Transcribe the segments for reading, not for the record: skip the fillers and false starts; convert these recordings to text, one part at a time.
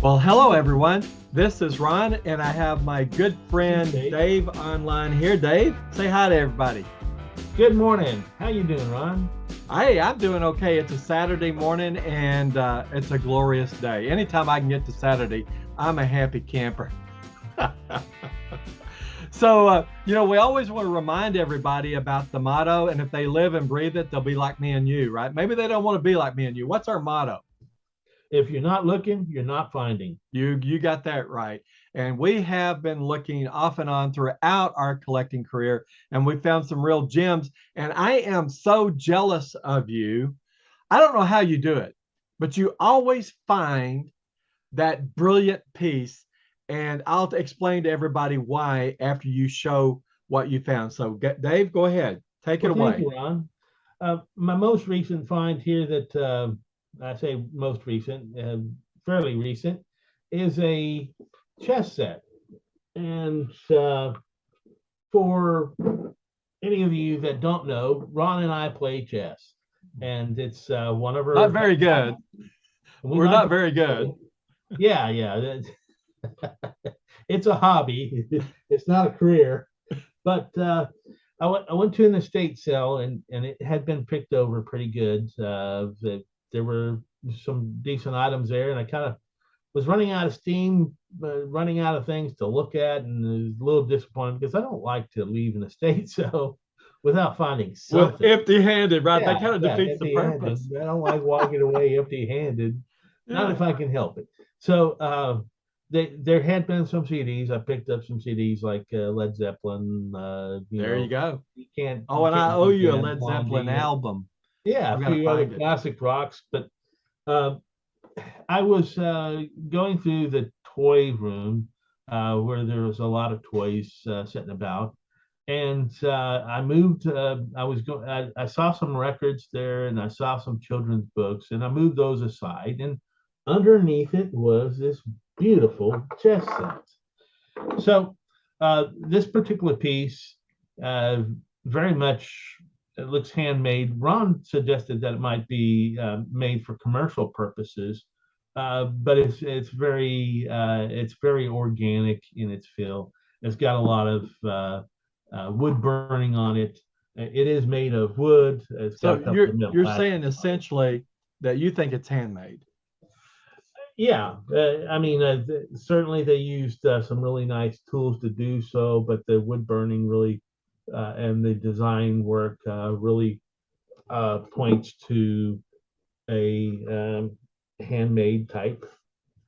Well, hello everyone. This is Ron, and I have my good friend Dave. Dave online here. Dave, say hi to everybody. Good morning. How you doing, Ron? Hey, I'm doing okay. It's a Saturday morning, and it's a glorious day. Anytime I can get to Saturday, I'm a happy camper. So, we always want to remind everybody about the motto, and if they live and breathe it, they'll be like me and you, right? Maybe they don't want to be like me and you. What's our motto? If you're not looking, you're not finding. You got that right. And we have been looking off and on throughout our collecting career, and we found some real gems. And I am so jealous of you. I don't know how you do it, but you always find that brilliant piece. And I'll explain to everybody why after you show what you found. So, Dave, go ahead. Take it Well, thank away. you, Ron. My most recent find here that I say most recent, fairly recent, is a chess set. And for any of you that don't know, Ron and I play chess. And it's one of Not our, very good. we We're like not to very good. play. Yeah. It's a hobby. It's not a career. But I went to an estate sale and it had been picked over pretty good. There were some decent items there, and I kind of was running out of steam, running out of things to look at, and was a little disappointed because I don't like to leave an estate sale without finding Well, something. empty-handed, right? That Yeah, kind of yeah, defeats the empty-handed. purpose. I don't like walking away empty-handed, not Yeah. if I can help it. So there had been some CDs. I picked up some CDs like Led Zeppelin. There you go. You can't Oh, you and I can't owe beat you a that. Led Zeppelin Blondie. album. Yeah, I've a got to few other find it. classic rocks. But uh, I was going through the toy room where there was a lot of toys sitting about, and I moved. I was going. I saw some records there, and I saw some children's books, and I moved those aside. And underneath it was this beautiful chess set. So this particular piece, uh, very much it looks handmade. Ron suggested that it might be made for commercial purposes, but it's very organic in its feel. It's got a lot of wood burning on it. It is made of wood. It's got So a couple you're of metal you're patches saying on it. essentially that you think it's handmade. Yeah, I mean, certainly they used some really nice tools to do so, but the wood burning really and the design work really points to a handmade type.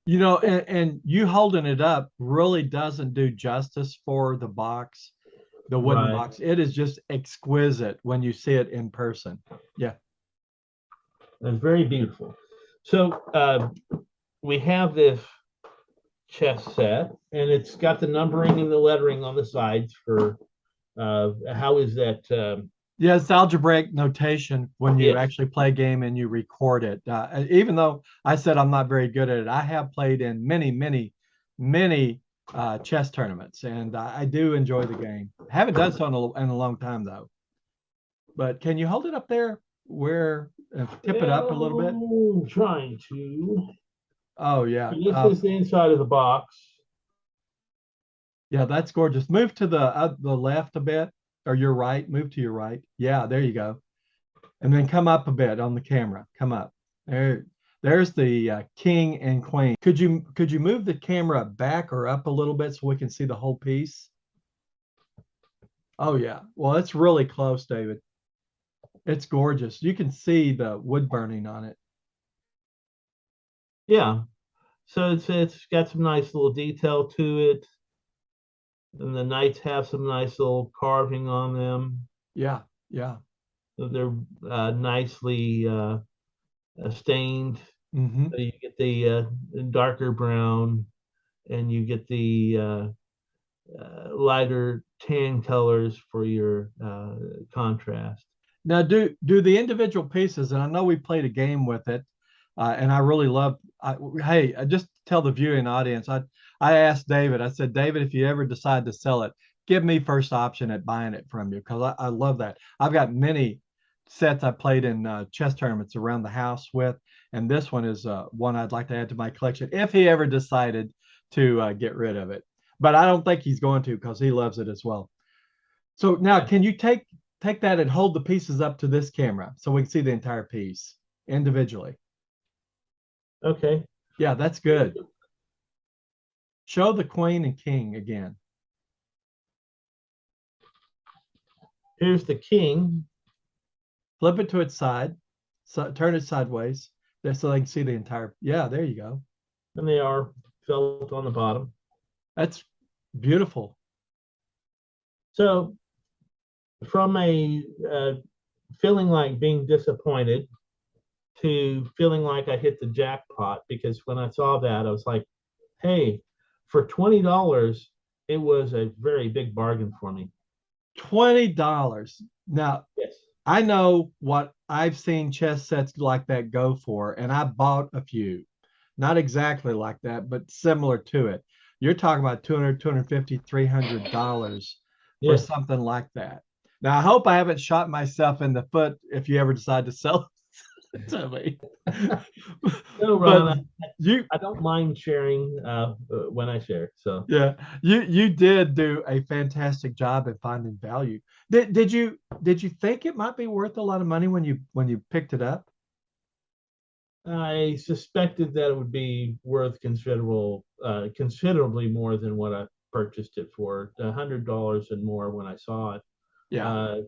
And you holding it up really doesn't do justice for the box, the wooden Right. box. It is just exquisite when you see it in person. Yeah. It's very beautiful. So we have this chess set, and it's got the numbering and the lettering on the sides for how is that? Yeah, it's algebraic notation when you Yes. actually play a game and you record it. Even though I said I'm not very good at it, I have played in many chess tournaments, and I do enjoy the game. I haven't done so in a long time though. But can you hold it up there where tip it up a little bit? Oh, trying to. Oh yeah, This is the inside of the box. yeah, that's gorgeous. Move to the left a bit, or your right. Move to your right. Yeah, there you go. And then come up a bit on the camera. Come up. There's the king and queen. Could you move the camera back or up a little bit so we can see the whole piece? Oh yeah. Well, it's really close, David. It's gorgeous. You can see the wood burning on it. Yeah. So it's got some nice little detail to it. And the knights have some nice little carving on them. Yeah, yeah. So they're nicely stained. Hmm. So you get the darker brown and you get the lighter tan colors for your contrast. Now, do the individual pieces, and I know we played a game with it, and I really love. Hey, just tell the viewing audience. I asked David. I said, David, if you ever decide to sell it, give me first option at buying it from you because I love that. I've got many sets I played in chess tournaments around the house with, and this one is one I'd like to add to my collection if he ever decided to get rid of it. But I don't think he's going to because he loves it as well. So now, can you take that and hold the pieces up to this camera so we can see the entire piece individually? Okay. Yeah, that's good. Show the queen and king again. Here's the king. Flip it to its side. So turn it sideways. There so they can see the entire. Yeah, there you go. And they are felt on the bottom. That's beautiful. So from a feeling like being disappointed to feeling like I hit the jackpot, because when I saw that, I was like, hey, for $20, it was a very big bargain for me. $20. Now, Yes. I know what I've seen chess sets like that go for, and I bought a few. Not exactly like that, but similar to it. You're talking about $200, $250, $300 for Yes. something like that. Now, I hope I haven't shot myself in the foot if you ever decide to sell it to me. No, But Ron, you, I don't mind sharing when I share. So yeah, you did do a fantastic job at finding value. Did you think it might be worth a lot of money when you picked it up? I suspected that it would be worth considerably more than what I purchased it for, $100 and more when I saw it. Yeah.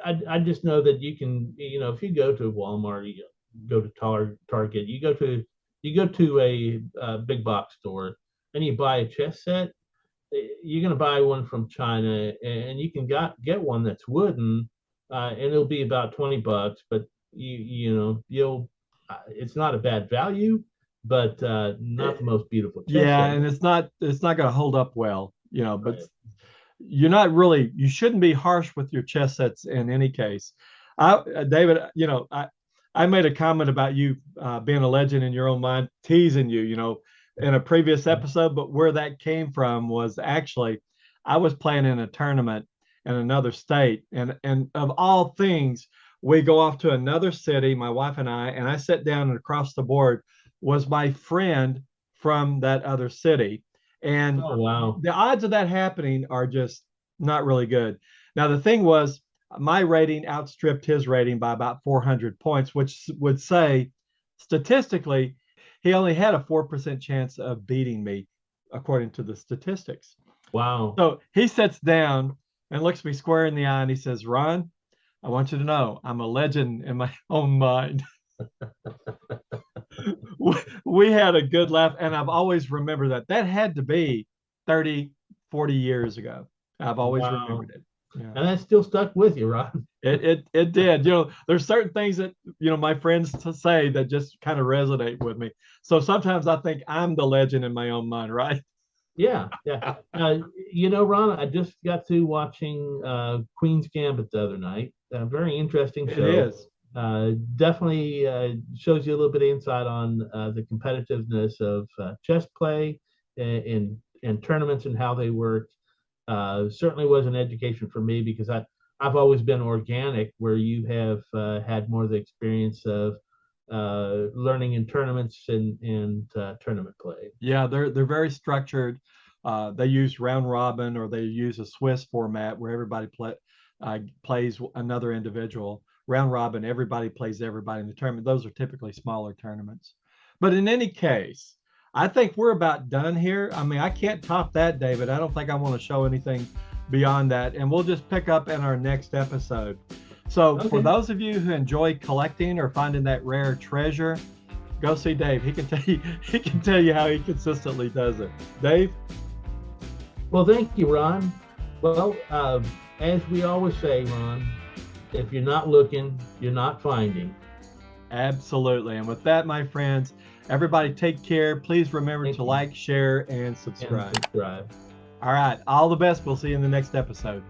I just know that you can, if you go to Walmart, you go to Target, you go to a big box store and you buy a chess set, you're going to buy one from China and you can get one that's wooden, and it'll be about $20, but you'll it's not a bad value, but not the most beautiful chess Yeah, set. and it's not going to hold up well, but Right. you shouldn't be harsh with your chess sets in any case. David, I made a comment about you being a legend in your own mind, teasing you, in a previous episode, but where that came from was actually I was playing in a tournament in another state, and of all things, we go off to another city, my wife and I sat down and across the board was my friend from that other city. And Oh, wow. the odds of that happening are just not really good. Now, the thing was, my rating outstripped his rating by about 400 points, which would say statistically, he only had a 4% chance of beating me, according to the statistics. Wow. So he sits down and looks me square in the eye and he says, Ron, I want you to know I'm a legend in my own mind. We had a good laugh, and I've always remembered that. That had to be 30, 40 years ago. I've always Wow. remembered it. Yeah. And that still stuck with you, Ron. It did. There's certain things that my friends say that just kind of resonate with me. So sometimes I think I'm the legend in my own mind, right? Yeah, yeah. Ron, I just got through watching Queen's Gambit the other night. A very interesting It show. is. Definitely shows you a little bit of insight on the competitiveness of chess play in tournaments and how they work. Certainly was an education for me because I've always been organic, where you have had more of the experience of learning in tournaments and tournament play. Yeah, they're very structured. They use round robin or they use a Swiss format where everybody plays another individual. Round robin, everybody plays everybody in the tournament. Those are typically smaller tournaments. But in any case, I think we're about done here. I mean, I can't top that, David. I don't think I want to show anything beyond that. And we'll just pick up in our next episode. So for Okay. those of you who enjoy collecting or finding that rare treasure, go see Dave. He can tell you how he consistently does it. Dave? Well, thank you, Ron. Well, as we always say, Ron, if you're not looking, you're not finding. Absolutely. And with that, my friends, everybody take care. Please remember Thank to you. like, share, and And subscribe. subscribe. All right. All the best. We'll see you in the next episode.